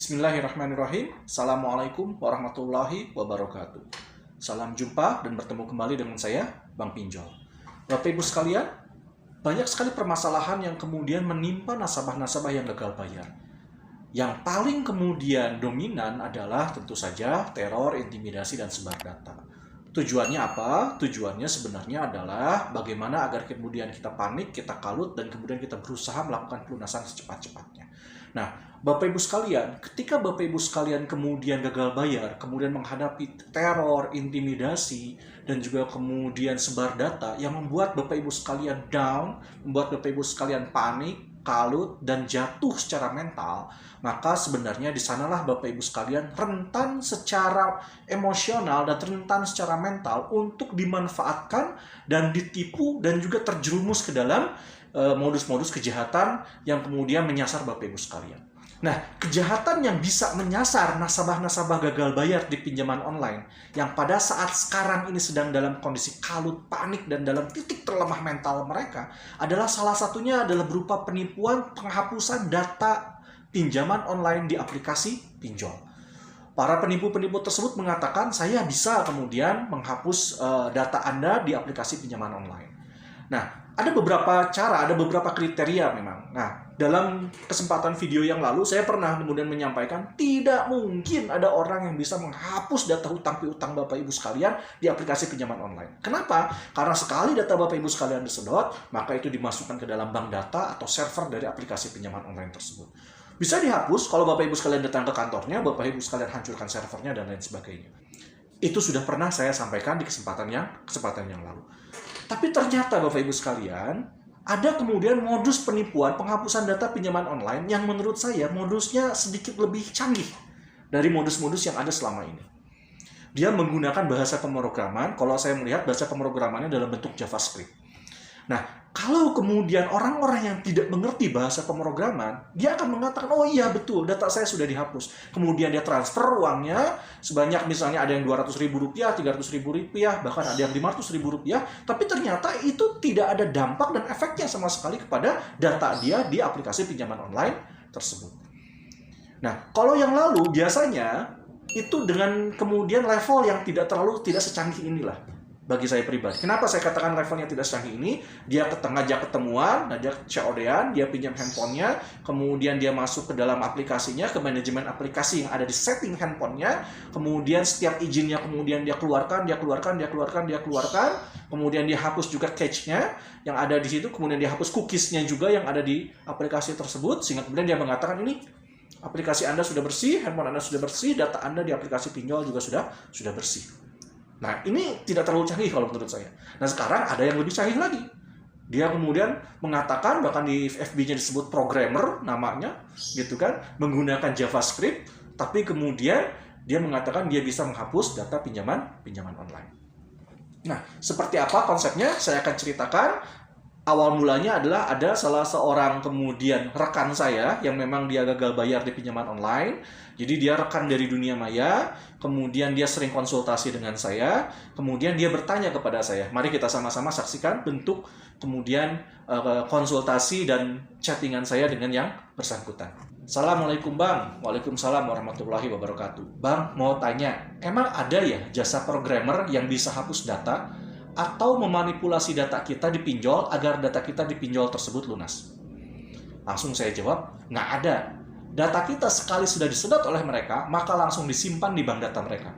Bismillahirrahmanirrahim. Assalamualaikum warahmatullahi wabarakatuh. Salam jumpa dan bertemu kembali dengan saya, Bang Pinjol. Bapak Ibu sekalian, banyak sekali permasalahan yang kemudian menimpa nasabah-nasabah yang gagal bayar. Yang paling kemudian dominan adalah tentu saja teror, intimidasi, dan sebar data. Tujuannya apa? Tujuannya sebenarnya adalah bagaimana agar kemudian kita panik, kita kalut, dan kemudian kita berusaha melakukan pelunasan secepat-cepatnya. Nah, Bapak Ibu sekalian, ketika Bapak Ibu sekalian kemudian gagal bayar, kemudian menghadapi teror, intimidasi, dan juga kemudian sebar data yang membuat Bapak Ibu sekalian down, membuat Bapak Ibu sekalian panik, kalut, dan jatuh secara mental, maka sebenarnya di sanalah Bapak Ibu sekalian rentan secara emosional dan rentan secara mental untuk dimanfaatkan dan ditipu dan juga terjerumus ke dalam modus-modus kejahatan yang kemudian menyasar Bapak Ibu sekalian. Nah, kejahatan yang bisa menyasar nasabah-nasabah gagal bayar di pinjaman online yang pada saat sekarang ini sedang dalam kondisi kalut, panik, dan dalam titik terlemah mental mereka adalah salah satunya adalah berupa penipuan penghapusan data pinjaman online di aplikasi pinjol. Para penipu-penipu tersebut mengatakan saya bisa kemudian menghapus data Anda di aplikasi pinjaman online. Nah, ada beberapa cara, ada beberapa kriteria memang. Nah, dalam kesempatan video yang lalu, saya pernah kemudian menyampaikan tidak mungkin ada orang yang bisa menghapus data hutang piutang Bapak Ibu sekalian di aplikasi pinjaman online. Kenapa? Karena sekali data Bapak Ibu sekalian disedot, maka itu dimasukkan ke dalam bank data atau server dari aplikasi pinjaman online tersebut. Bisa dihapus kalau Bapak Ibu sekalian datang ke kantornya, Bapak Ibu sekalian hancurkan servernya, dan lain sebagainya. Itu sudah pernah saya sampaikan di kesempatan yang lalu. Tapi ternyata Bapak Ibu sekalian, ada kemudian modus penipuan penghapusan data pinjaman online yang menurut saya modusnya sedikit lebih canggih dari modus-modus yang ada selama ini. Dia menggunakan bahasa pemrograman, kalau saya melihat bahasa pemrogramannya dalam bentuk JavaScript. Nah, kalau kemudian orang-orang yang tidak mengerti bahasa pemrograman, dia akan mengatakan, oh iya betul, data saya sudah dihapus. Kemudian dia transfer uangnya sebanyak misalnya ada yang Rp200.000, Rp300.000, bahkan ada yang Rp500.000. Tapi ternyata itu tidak ada dampak dan efeknya sama sekali kepada data dia di aplikasi pinjaman online tersebut. Nah, kalau yang lalu biasanya itu dengan kemudian level yang tidak secanggih inilah. Bagi saya pribadi. Kenapa saya katakan levelnya tidak secanggih ini? Dia ngajak ketemuan, ngajak COD-an, dia pinjam handphonenya, kemudian dia masuk ke dalam aplikasinya, ke manajemen aplikasi yang ada di setting handphonenya, kemudian setiap izinnya kemudian dia keluarkan, kemudian dia hapus juga cache-nya yang ada di situ, kemudian dia hapus cookies-nya juga yang ada di aplikasi tersebut, sehingga kemudian dia mengatakan ini aplikasi Anda sudah bersih, handphone Anda sudah bersih, data Anda di aplikasi pinjol juga sudah bersih. Nah, ini tidak terlalu canggih kalau menurut saya. Nah, sekarang ada yang lebih canggih lagi. Dia kemudian mengatakan, bahkan di FB-nya disebut programmer namanya, gitu kan, menggunakan JavaScript, tapi kemudian dia mengatakan dia bisa menghapus data pinjaman online. Nah, seperti apa konsepnya? Saya akan ceritakan. Awal mulanya adalah ada salah seorang kemudian rekan saya yang memang dia gagal bayar di pinjaman online. Jadi dia rekan dari dunia maya, kemudian dia sering konsultasi dengan saya, kemudian dia bertanya kepada saya. Mari kita sama-sama saksikan bentuk kemudian konsultasi dan chattingan saya dengan yang bersangkutan. Assalamualaikum Bang. Waalaikumsalam warahmatullahi wabarakatuh. Bang, mau tanya, emang ada ya jasa programmer yang bisa hapus data atau memanipulasi data kita di pinjol agar data kita di pinjol tersebut lunas? Langsung saya jawab, nggak ada. Data kita sekali sudah disedot oleh mereka, maka langsung disimpan di bank data mereka.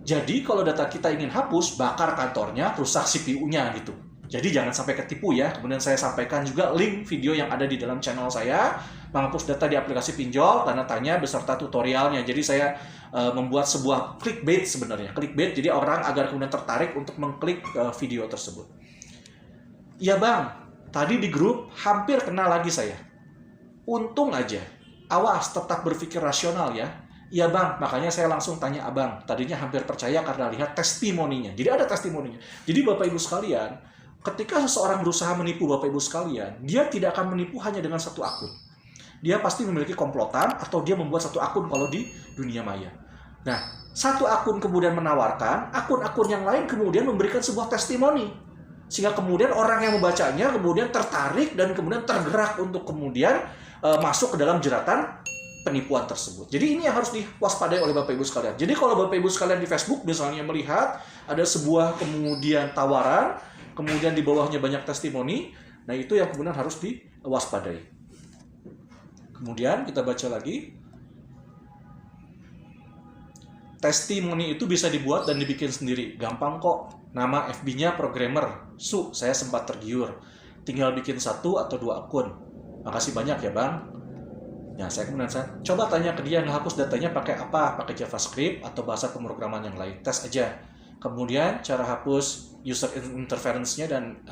Jadi kalau data kita ingin hapus, bakar kantornya, rusak CPU-nya gitu. Jadi jangan sampai ketipu ya. Kemudian saya sampaikan juga link video yang ada di dalam channel saya, menghapus data di aplikasi pinjol, tanda tanya beserta tutorialnya. Jadi saya membuat sebuah clickbait sebenarnya. Clickbait, jadi orang agar kemudian tertarik untuk mengklik video tersebut. Ya Bang, tadi di grup hampir kena lagi saya. Untung aja. Awas, tetap berpikir rasional ya. Iya Bang, makanya saya langsung tanya Abang. Tadinya hampir percaya karena lihat testimoninya. Jadi ada testimoninya. Jadi Bapak Ibu sekalian, ketika seseorang berusaha menipu Bapak Ibu sekalian, dia tidak akan menipu hanya dengan satu akun. Dia pasti memiliki komplotan atau dia membuat satu akun kalau di dunia maya. Nah, satu akun kemudian menawarkan, akun-akun yang lain kemudian memberikan sebuah testimoni. Sehingga kemudian orang yang membacanya kemudian tertarik dan kemudian tergerak untuk kemudian masuk ke dalam jeratan penipuan tersebut. Jadi ini yang harus diwaspadai oleh Bapak Ibu sekalian. Jadi kalau Bapak Ibu sekalian di Facebook misalnya melihat ada sebuah kemudian tawaran, kemudian di bawahnya banyak testimoni, nah itu yang kemudian harus diwaspadai. Kemudian kita baca lagi. Testimoni itu bisa dibuat dan dibikin sendiri. Gampang kok. Nama FB-nya programmer. Saya sempat tergiur. Tinggal bikin 1 atau 2 akun. Makasih banyak ya Bang. Ya, saya coba tanya ke dia ngehapus datanya pakai apa? Pakai JavaScript atau bahasa pemrograman yang lain. Tes aja. Kemudian cara hapus user interference-nya dan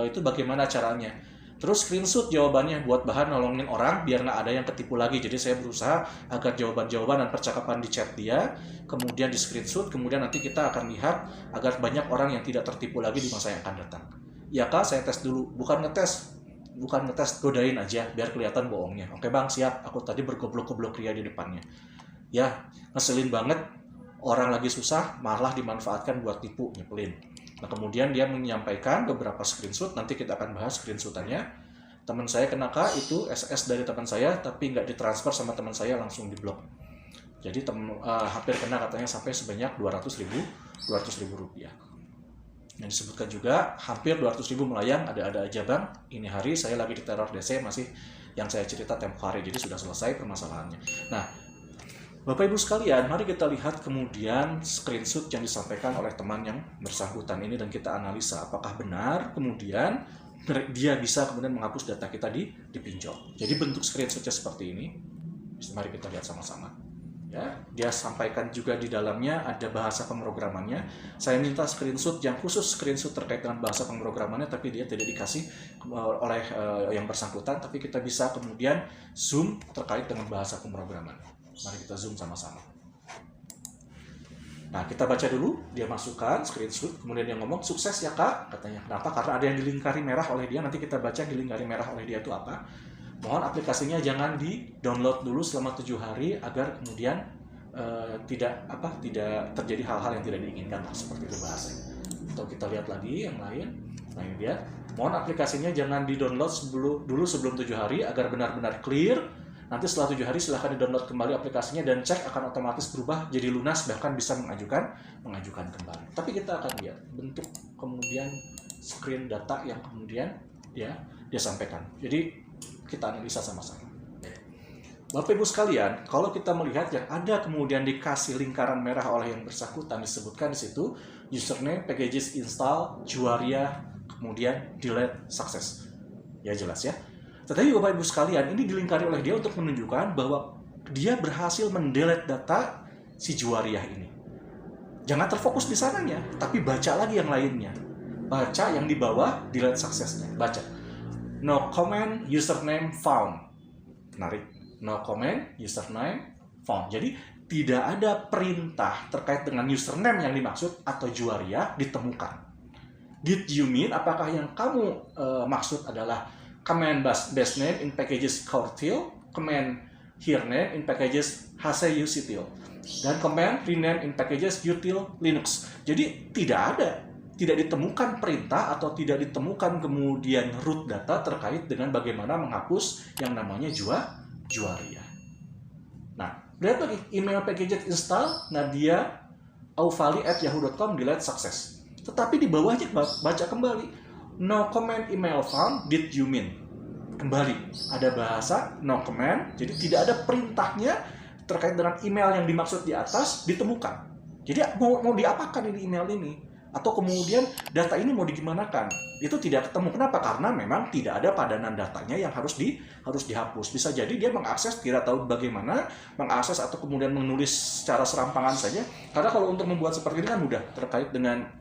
itu bagaimana caranya. Terus screenshot jawabannya buat bahan nolongin orang biar nggak ada yang ketipu lagi. Jadi saya berusaha agar jawaban-jawaban dan percakapan di chat dia, kemudian di screenshot, kemudian nanti kita akan lihat agar banyak orang yang tidak tertipu lagi di masa yang akan datang. Ya Kak, saya tes dulu. Bukan ngetes, godain aja biar kelihatan bohongnya. Oke Bang, siap. Aku tadi bergoblok-goblok ria di depannya. Ya, ngeselin banget. Orang lagi susah malah dimanfaatkan buat tipu, nyepelin. Nah, kemudian dia menyampaikan beberapa screenshot, nanti kita akan bahas screenshotannya. Teman saya kena Kak, itu SS dari teman saya, tapi nggak ditransfer sama teman saya, langsung diblok. Jadi hampir kena katanya sampai sebanyak 200.000 rupiah. Yang disebutkan juga hampir 200.000 melayang, ada aja Bang. Ini hari saya lagi di teror DC, masih yang saya cerita tempo hari, jadi sudah selesai permasalahannya. Nah, Bapak Ibu sekalian, mari kita lihat kemudian screenshot yang disampaikan oleh teman yang bersangkutan ini dan kita analisa apakah benar kemudian dia bisa kemudian menghapus data kita di pinjol. Jadi bentuk screenshotnya seperti ini. Mari kita lihat sama-sama. Ya, dia sampaikan juga di dalamnya ada bahasa pemrogramannya. Saya minta screenshot yang khusus screenshot terkait dengan bahasa pemrogramannya, tapi dia tidak dikasih oleh yang bersangkutan, tapi kita bisa kemudian zoom terkait dengan bahasa pemrograman. Mari kita zoom sama-sama. Nah, kita baca dulu, dia masukkan screenshot, kemudian dia ngomong, sukses ya Kak, katanya. Kenapa? Karena ada yang dilingkari merah oleh dia, nanti kita baca dilingkari merah oleh dia itu apa. Mohon aplikasinya jangan di-download dulu selama 7 hari, agar kemudian tidak terjadi hal-hal yang tidak diinginkan, seperti itu bahasanya. Atau kita lihat lagi yang lain. Nah, ini dia. Mohon aplikasinya jangan di-download sebelum 7 hari, agar benar-benar clear. Nanti setelah 7 hari silahkan di-download kembali aplikasinya dan cek akan otomatis berubah jadi lunas, bahkan bisa mengajukan kembali. Tapi kita akan lihat bentuk kemudian screen data yang kemudian dia sampaikan. Jadi kita analisa sama-sama. Bapak Ibu sekalian, kalau kita melihat yang ada kemudian dikasih lingkaran merah oleh yang bersangkutan, disebutkan di situ username, packages install, Juaria, kemudian delete success. Ya jelas ya. Tetapi Bapak Ibu sekalian, ini dilingkari oleh dia untuk menunjukkan bahwa dia berhasil mendelete data si Juariah ini. Jangan terfokus di sananya, tapi baca lagi yang lainnya. Baca yang di bawah delete success-nya. Baca. No comment, username found. Menarik. No comment, username found. Jadi tidak ada perintah terkait dengan username yang dimaksud atau Juariah ditemukan. Did you mean, apakah yang kamu maksud adalah command base name in packages Cortil, command here name in packages hcutil, dan command rename in packages util Linux. Jadi tidak ditemukan perintah atau tidak ditemukan kemudian root data terkait dengan bagaimana menghapus yang namanya Juaria. Nah, lihat lagi email packages install nadia@yahoo.com delete success. Tetapi di bawahnya baca kembali. No comment email found, did you mean? Kembali, ada bahasa no comment, jadi tidak ada perintahnya terkait dengan email yang dimaksud di atas ditemukan. Jadi mau diapakan ini email ini? Atau kemudian data ini mau digimanakan? Itu tidak ketemu. Kenapa? Karena memang tidak ada padanan datanya yang harus dihapus. Bisa jadi dia mengakses, tidak tahu bagaimana mengakses atau kemudian menulis secara serampangan saja. Karena kalau untuk membuat seperti ini kan mudah, terkait dengan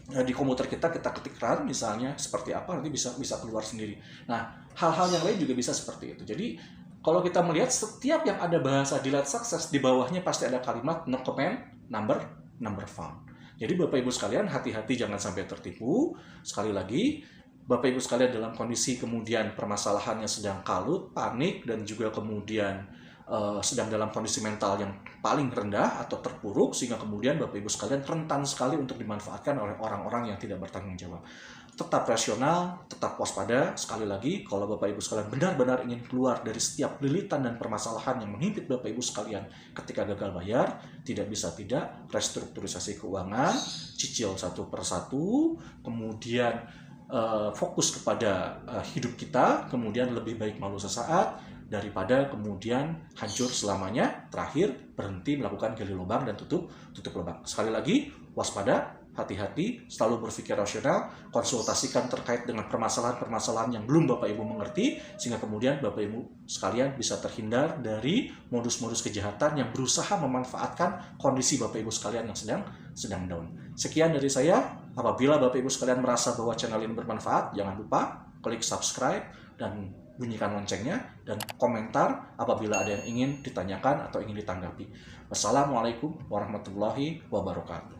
di komputer kita ketik run misalnya seperti apa, nanti bisa keluar sendiri. Nah, hal-hal yang lain juga bisa seperti itu. Jadi kalau kita melihat setiap yang ada bahasa delete success, di bawahnya pasti ada kalimat no comment number found. Jadi Bapak Ibu sekalian, hati-hati jangan sampai tertipu. Sekali lagi, Bapak Ibu sekalian dalam kondisi kemudian permasalahannya sedang kalut, panik, dan juga kemudian sedang dalam kondisi mental yang paling rendah atau terpuruk, sehingga kemudian Bapak Ibu sekalian rentan sekali untuk dimanfaatkan oleh orang-orang yang tidak bertanggung jawab. Tetap rasional, tetap waspada. Sekali lagi, kalau Bapak Ibu sekalian benar-benar ingin keluar dari setiap lilitan dan permasalahan yang menghimpit Bapak Ibu sekalian ketika gagal bayar, tidak bisa tidak, restrukturisasi keuangan, cicil satu persatu, kemudian fokus kepada hidup kita, kemudian lebih baik malu sesaat daripada kemudian hancur selamanya. Terakhir, berhenti melakukan gali lubang dan tutup lubang. Sekali lagi, waspada, hati-hati, selalu berpikir rasional, konsultasikan terkait dengan permasalahan-permasalahan yang belum Bapak Ibu mengerti, sehingga kemudian Bapak Ibu sekalian bisa terhindar dari modus-modus kejahatan yang berusaha memanfaatkan kondisi Bapak Ibu sekalian yang sedang down. Sekian dari saya. Apabila Bapak Ibu sekalian merasa bahwa channel ini bermanfaat, jangan lupa klik subscribe dan bunyikan loncengnya, dan komentar apabila ada yang ingin ditanyakan atau ingin ditanggapi. Wassalamualaikum warahmatullahi wabarakatuh.